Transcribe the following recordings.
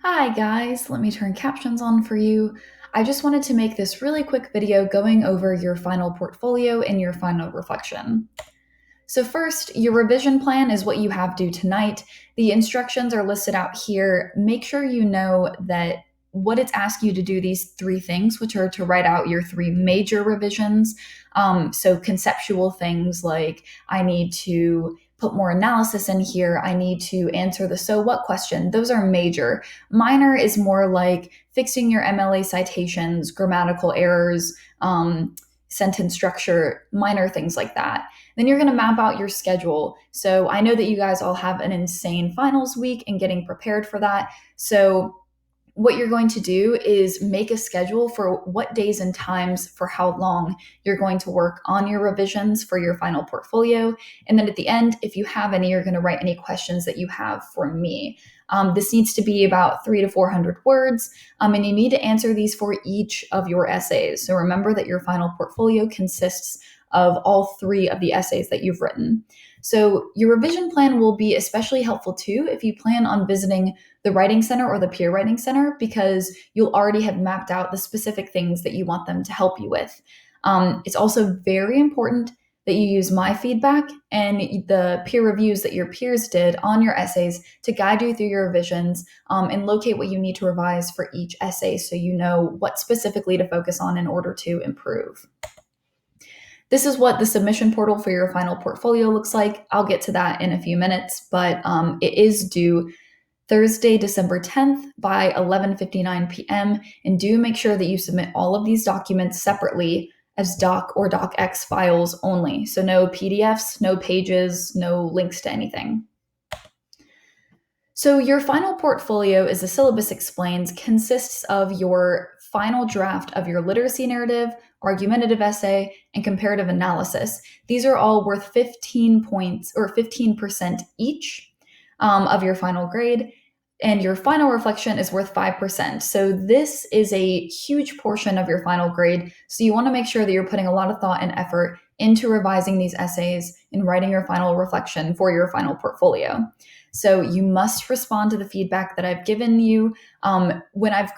Hi guys, let me turn captions on for you. I just wanted to make this really quick video going over your final portfolio and your final reflection. So first, your revision plan is what you have due tonight. The instructions are listed out here. Make sure you know that what it's asking you to do these three things, which are to write out your three major revisions. So conceptual things like I need to put more analysis in here. I need to answer the so what question. Those are major. Minor is more like fixing your MLA citations, grammatical errors, sentence structure, minor things like that. Then you're going to map out your schedule. So I know that you guys all have an insane finals week and getting prepared for that. So what you're going to do is make a schedule for what days and times for how long you're going to work on your revisions for your final portfolio. And then at the end, if you have any, you're going to write any questions that you have for me. This needs to be about 300 to 400 words, and you need to answer these for each of your essays. So remember that your final portfolio consists of all three of the essays that you've written. So your revision plan will be especially helpful too if you plan on visiting the Writing Center or the Peer Writing Center, because you'll already have mapped out the specific things that you want them to help you with. It's also very important that you use my feedback and the peer reviews that your peers did on your essays to guide you through your revisions, and locate what you need to revise for each essay so you know what specifically to focus on in order to improve. This is what the submission portal for your final portfolio looks like. I'll get to that in a few minutes, but it is due Thursday, December 10th by 11:59 p.m. And do make sure that you submit all of these documents separately as doc or docx files only. So no PDFs, no pages, no links to anything. So your final portfolio, as the syllabus explains, consists of your final draft of your literacy narrative, argumentative essay, and comparative analysis. These are all worth 15 points or 15% each of your final grade. And your final reflection is worth 5%. So this is a huge portion of your final grade. So you want to make sure that you're putting a lot of thought and effort into revising these essays and writing your final reflection for your final portfolio. So you must respond to the feedback that I've given you. When I've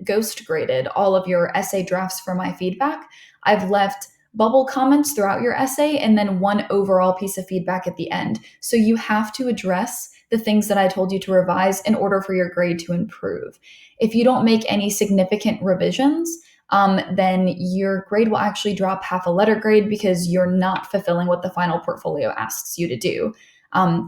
ghost graded all of your essay drafts for my feedback, I've left bubble comments throughout your essay and then one overall piece of feedback at the end. So you have to address the things that I told you to revise in order for your grade to improve. If you don't make any significant revisions, then your grade will actually drop half a letter grade because you're not fulfilling what the final portfolio asks you to do.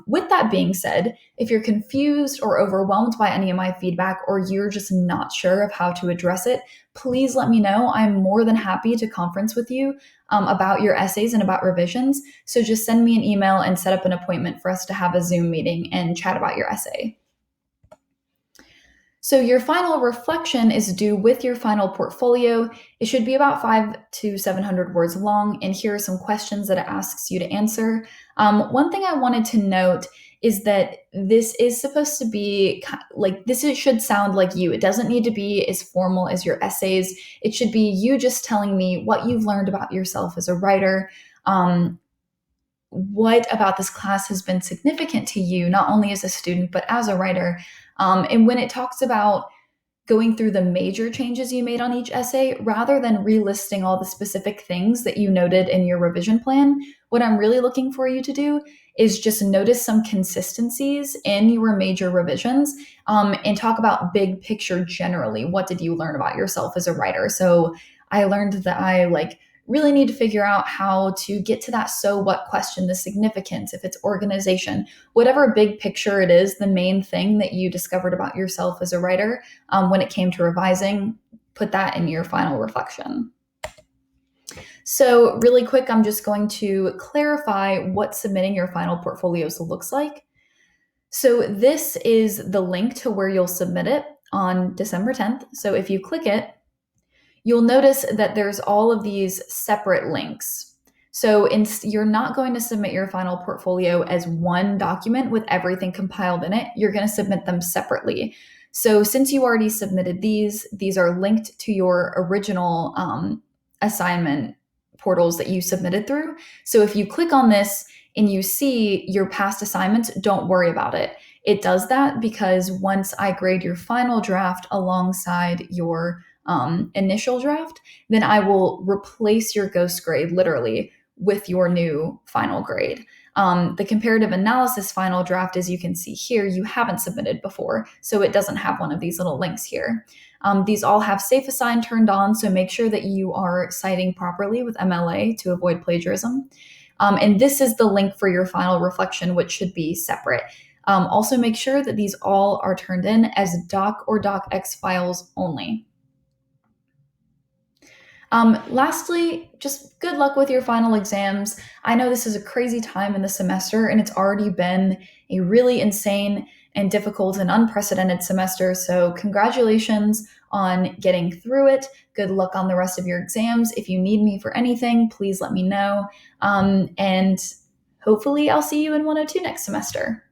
With that being said, if you're confused or overwhelmed by any of my feedback, or you're just not sure of how to address it, please let me know. I'm more than happy to conference with you about your essays and about revisions. So just send me an email and set up an appointment for us to have a Zoom meeting and chat about your essay. So your final reflection is due with your final portfolio. It should be about 500 to 700 words long, and here are some questions that it asks you to answer. One thing I wanted to note is that this is supposed to be like, should sound like you. It doesn't need to be as formal as your essays. It should be you just telling me what you've learned about yourself as a writer. What about this class has been significant to you, not only as a student, but as a writer. And when it talks about going through the major changes you made on each essay, rather than relisting all the specific things that you noted in your revision plan, what I'm really looking for you to do is just notice some consistencies in your major revisions, and talk about big picture generally. What did you learn about yourself as a writer? So I learned that I really need to figure out how to get to that so what question, the significance, if it's organization, whatever big picture it is, the main thing that you discovered about yourself as a writer when it came to revising, put that in your final reflection. So really quick, I'm just going to clarify what submitting your final portfolios looks like. So this is the link to where you'll submit it on December 10th. So if you click it, you'll notice that there's all of these separate links. So you're not going to submit your final portfolio as one document with everything compiled in it. You're going to submit them separately. So since you already submitted these are linked to your original assignment portals that you submitted through. So if you click on this and you see your past assignments, don't worry about it. It does that because once I grade your final draft alongside your initial draft, then I will replace your ghost grade literally with your new final grade. The comparative analysis final draft, as you can see here, you haven't submitted before, so it doesn't have one of these little links here. These all have safe assign turned on, so make sure that you are citing properly with MLA to avoid plagiarism. And this is the link for your final reflection, which should be separate. Also, make sure that these all are turned in as doc or docx files only. Lastly, just good luck with your final exams. I know this is a crazy time in the semester, and it's already been a really insane and difficult and unprecedented semester. So, congratulations on getting through it. Good luck on the rest of your exams. If you need me for anything, please let me know. And hopefully, I'll see you in 102 next semester.